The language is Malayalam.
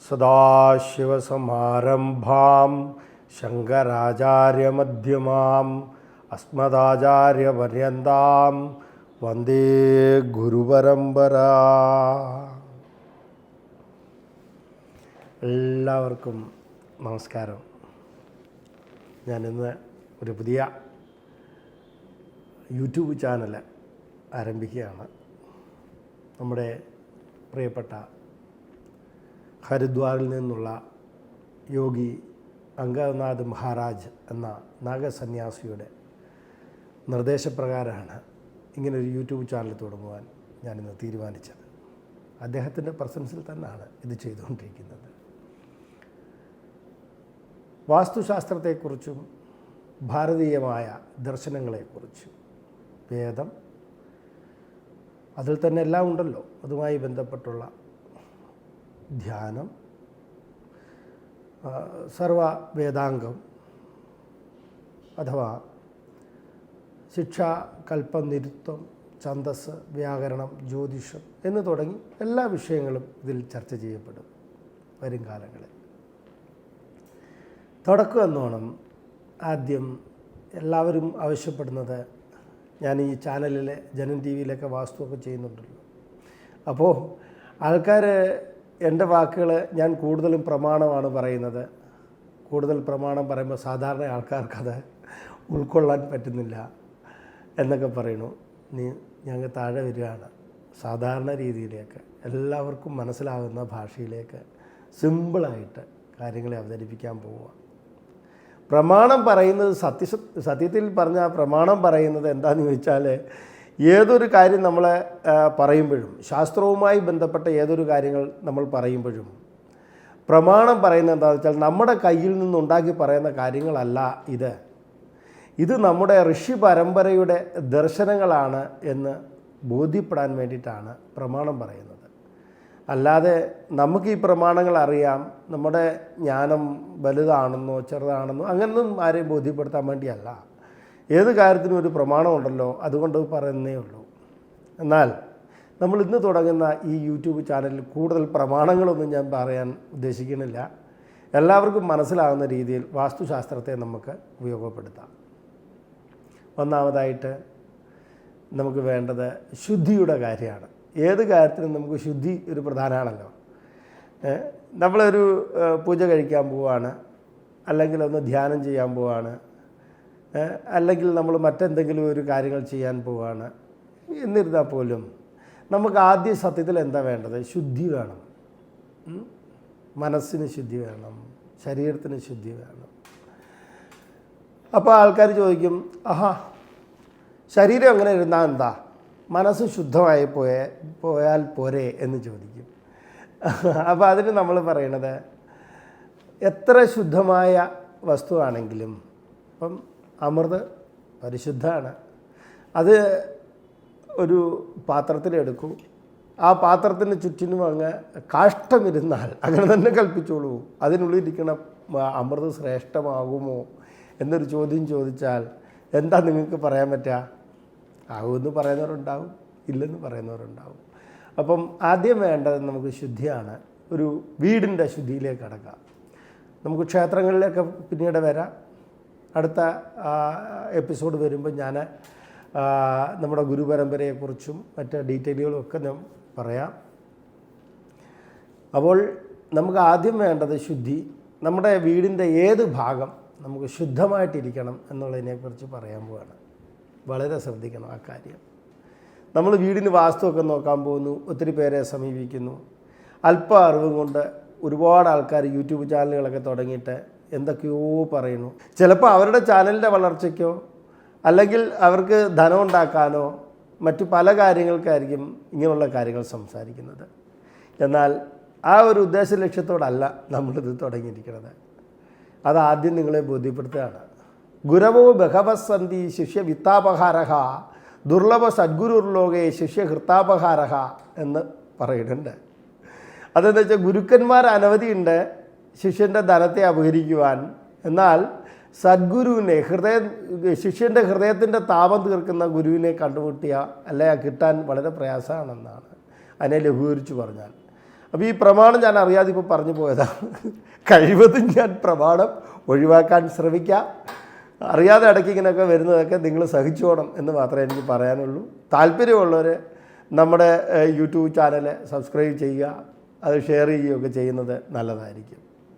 സദാശിവസമാരംഭാം ശങ്കരാചാര്യമധ്യമാം അസ്മദാചാര്യപര്യന്താം വന്ദേ ഗുരുപരമ്പര. എല്ലാവർക്കും നമസ്കാരം. ഞാനിന്ന് ഒരു പുതിയ യൂട്യൂബ് ചാനൽ ആരംഭിക്കുകയാണ്. നമ്മുടെ പ്രിയപ്പെട്ട ഹരിദ്വാറിൽ നിന്നുള്ള യോഗി അംഗനാഥ് മഹാരാജ് എന്ന നാഗസന്യാസിയുടെ നിർദ്ദേശപ്രകാരമാണ് ഇങ്ങനൊരു യൂട്യൂബ് ചാനൽ തുടങ്ങുവാൻ ഞാനിന്ന് തീരുമാനിച്ചത്. അദ്ദേഹത്തിൻ്റെ പ്രസൻസിൽ തന്നെയാണ് ഇത് ചെയ്തുകൊണ്ടിരിക്കുന്നത്. വാസ്തുശാസ്ത്രത്തെക്കുറിച്ചും ഭാരതീയമായ ദർശനങ്ങളെക്കുറിച്ചും, വേദം, അതിൽ തന്നെ എല്ലാം ഉണ്ടല്ലോ, അതുമായി ബന്ധപ്പെട്ടുള്ള ധ്യാനം, സർവ വേദാംഗം അഥവാ ശിക്ഷ, കൽപ്പം, നിരുത്തം, ഛന്ദസ്, വ്യാകരണം, ജ്യോതിഷം എന്ന് തുടങ്ങി എല്ലാ വിഷയങ്ങളും ഇതിൽ ചർച്ച ചെയ്യപ്പെടും വരും കാലങ്ങളിൽ. തുടക്കം എന്നോണം ആദ്യം എല്ലാവരും ആവശ്യപ്പെടുന്നത്, ഞാൻ ഈ ചാനലിൽ ജനൻ ടി വിയിലൊക്കെ വാസ്തുവൊക്കെ ചെയ്യുന്നുണ്ടല്ലോ, അപ്പോൾ ആൾക്കാർ എൻ്റെ വാക്കുകൾ ഞാൻ കൂടുതലും പ്രമാണമാണ് പറയുന്നത്. കൂടുതൽ പ്രമാണം പറയുമ്പോൾ സാധാരണ ആൾക്കാർക്കത് ഉൾക്കൊള്ളാൻ പറ്റുന്നില്ല എന്നൊക്കെ പറയണു. ഞങ്ങൾ താഴെ വരികയാണ്, സാധാരണ രീതിയിലേക്ക് എല്ലാവർക്കും മനസ്സിലാകുന്ന ഭാഷയിലേക്ക് സിമ്പിളായിട്ട് കാര്യങ്ങളെ അവതരിപ്പിക്കാൻ പോവുക. പ്രമാണം പറയുന്നത് സത്യത്തിൽ പറഞ്ഞാൽ പ്രമാണം പറയുന്നത് എന്താണെന്ന് ചോദിച്ചാൽ, ഏതൊരു കാര്യം നമ്മൾ പറയുമ്പോഴും, ശാസ്ത്രവുമായി ബന്ധപ്പെട്ട ഏതൊരു കാര്യങ്ങൾ നമ്മൾ പറയുമ്പോഴും പ്രമാണം പറയുന്നത് എന്താണെന്ന് വെച്ചാൽ, നമ്മുടെ കയ്യിൽ നിന്നുണ്ടാക്കി പറയുന്ന കാര്യങ്ങളല്ല ഇത് നമ്മുടെ ഋഷി പരമ്പരയുടെ ദർശനങ്ങളാണ് എന്ന് ബോധ്യപ്പെടാൻ വേണ്ടിയിട്ടാണ് പ്രമാണം പറയുന്നത്. അല്ലാതെ നമുക്ക് ഈ പ്രമാണങ്ങൾ അറിയാം, നമ്മുടെ ജ്ഞാനം വലുതാണെന്നോ ചെറുതാണെന്നോ അങ്ങനൊന്നും ആരെയും ബോധ്യപ്പെടുത്താൻ വേണ്ടിയല്ല. ഏത് കാര്യത്തിനും ഒരു പ്രമാണമുണ്ടല്ലോ, അതുകൊണ്ട് പറയുന്നേ ഉള്ളൂ. എന്നാൽ നമ്മൾ ഇന്ന് തുടങ്ങുന്ന ഈ യൂട്യൂബ് ചാനലിൽ കൂടുതൽ പ്രമാണങ്ങളൊന്നും ഞാൻ പറയാൻ ഉദ്ദേശിക്കുന്നില്ല. എല്ലാവർക്കും മനസ്സിലാകുന്ന രീതിയിൽ വാസ്തുശാസ്ത്രത്തെ നമുക്ക് ഉപയോഗപ്പെടുത്താം. ഒന്നാമതായിട്ട് നമുക്ക് വേണ്ടത് ശുദ്ധിയുടെ കാര്യമാണ്. ഏത് കാര്യത്തിനും നമുക്ക് ശുദ്ധി ഒരു പ്രധാനമാണല്ലോ. നമ്മളൊരു പൂജ കഴിക്കാൻ പോവുകയാണ്, അല്ലെങ്കിൽ ഒന്ന് ധ്യാനം ചെയ്യാൻ പോവുകയാണ്, അല്ലെങ്കിൽ നമ്മൾ മറ്റെന്തെങ്കിലും ഒരു കാര്യങ്ങൾ ചെയ്യാൻ പോവുകയാണ്. എന്നിരുന്നാൽ പോലും നമുക്ക് ആദ്യ സത്യത്തിൽ എന്താ വേണ്ടത്? ശുദ്ധി വേണം. മനസ്സിന് ശുദ്ധി വേണം, ശരീരത്തിന് ശുദ്ധി വേണം. അപ്പോൾ ആൾക്കാർ ചോദിക്കും, ശരീരം അങ്ങനെ ഇരുന്നാൽ എന്താ, മനസ്സ് ശുദ്ധമായി പോയാൽ പോരെ എന്ന് ചോദിക്കും. അപ്പോൾ അതിന് നമ്മൾ പറയണത്, എത്ര ശുദ്ധമായ വസ്തുവാണെങ്കിലും, ഇപ്പം അമൃത് പരിശുദ്ധമാണ്, അത് ഒരു പാത്രത്തിലെടുക്കൂ, ആ പാത്രത്തിന് ചുറ്റിനും അങ്ങ് കാഷ്ടമിരുന്നാൽ അങ്ങനെ തന്നെ കൽപ്പിച്ചോളൂ, അതിനുള്ളിലിരിക്കുന്ന അമൃത് ശ്രേഷ്ഠമാകുമോ എന്നൊരു ചോദ്യം ചോദിച്ചാൽ എന്താ നിങ്ങൾക്ക് പറയാൻ പറ്റുക? ആകുമെന്ന് പറയുന്നവരുണ്ടാവും, ഇല്ലെന്ന് പറയുന്നവരുണ്ടാവും. അപ്പം ആദ്യം വേണ്ടത് നമുക്ക് ശുദ്ധിയാണ്. ഒരു വീടിൻ്റെ ശുദ്ധിയിലേക്ക് കടക്കാം. നമുക്ക് ക്ഷേത്രങ്ങളിലേക്ക് പിന്നീട് വരാം. അടുത്ത എപ്പിസോഡ് വരുമ്പോൾ ഞാൻ നമ്മുടെ ഗുരുപരമ്പരയെക്കുറിച്ചും മറ്റ് ഡീറ്റെയിലുകളും ഒക്കെ ഞാൻ പറയാം. അപ്പോൾ നമുക്ക് ആദ്യം വേണ്ടത് ശുദ്ധി. നമ്മുടെ വീടിൻ്റെ ഏത് ഭാഗം നമുക്ക് ശുദ്ധമായിട്ടിരിക്കണം എന്നുള്ളതിനെക്കുറിച്ച് പറയാൻ പോവുകയാണ്. വളരെ ശ്രദ്ധിക്കണം ആ കാര്യം. നമ്മൾ വീടിന് വാസ്തുവൊക്കെ നോക്കാൻ പോകുന്നു, ഒത്തിരി പേരെ സമീപിക്കുന്നു. അല്പ അറിവും കൊണ്ട് ഒരുപാട് ആൾക്കാർ യൂട്യൂബ് ചാനലുകളൊക്കെ തുടങ്ങിയിട്ട് എന്തൊക്കെയോ പറയുന്നു. ചിലപ്പോൾ അവരുടെ ചാനലിൻ്റെ വളർച്ചയ്ക്കോ അല്ലെങ്കിൽ അവർക്ക് ധനം ഉണ്ടാക്കാനോ മറ്റു പല കാര്യങ്ങൾക്കായിരിക്കും ഇങ്ങനെയുള്ള കാര്യങ്ങൾ സംസാരിക്കുന്നത്. എന്നാൽ ആ ഒരു ഉദ്ദേശ ലക്ഷ്യത്തോടല്ല നമ്മളിത് തുടങ്ങിയിരിക്കുന്നത്. അതാദ്യം നിങ്ങളെ ബോധ്യപ്പെടുത്തുകയാണ്. ഗുരവോ ബഹവസന്തി ശിഷ്യ വിത്താപഹാരഹ ദുർലഭ സദ്ഗുരുർലോകേ ശിഷ്യ ഹൃത്താപഹാരഹ എന്ന് പറയുന്നുണ്ട്. അതെന്ന് വെച്ചാൽ ഗുരുക്കന്മാർ അനവധിയുണ്ട് ശിഷ്യൻ്റെ ധനത്തെ അപഹരിക്കുവാൻ. എന്നാൽ സദ്ഗുരുവിനെ ശിഷ്യൻ്റെ ഹൃദയത്തിൻ്റെ താപം തീർക്കുന്ന ഗുരുവിനെ കണ്ടുമുട്ടിയ അല്ലെ കിട്ടാൻ വളരെ പ്രയാസമാണെന്നാണ് അതിനെ ലഘൂകരിച്ച് പറഞ്ഞാൽ. അപ്പോൾ ഈ പ്രമാണം ഞാൻ അറിയാതെ ഇപ്പോൾ പറഞ്ഞു പോയതാണ്. കഴിവതും ഞാൻ പ്രമാണം ഒഴിവാക്കാൻ ശ്രമിക്കാം. അറിയാതെ ഇടയ്ക്ക് ഇങ്ങനെയൊക്കെ വരുന്നതൊക്കെ നിങ്ങൾ സഹിച്ചോണം എന്ന് മാത്രമേ എനിക്ക് പറയാനുള്ളൂ. താല്പര്യമുള്ളവർ നമ്മുടെ യൂട്യൂബ് ചാനൽ സബ്സ്ക്രൈബ് ചെയ്യുക, അത് ഷെയർ ചെയ്യുകയൊക്കെ ചെയ്യുന്നത് നല്ലതായിരിക്കും.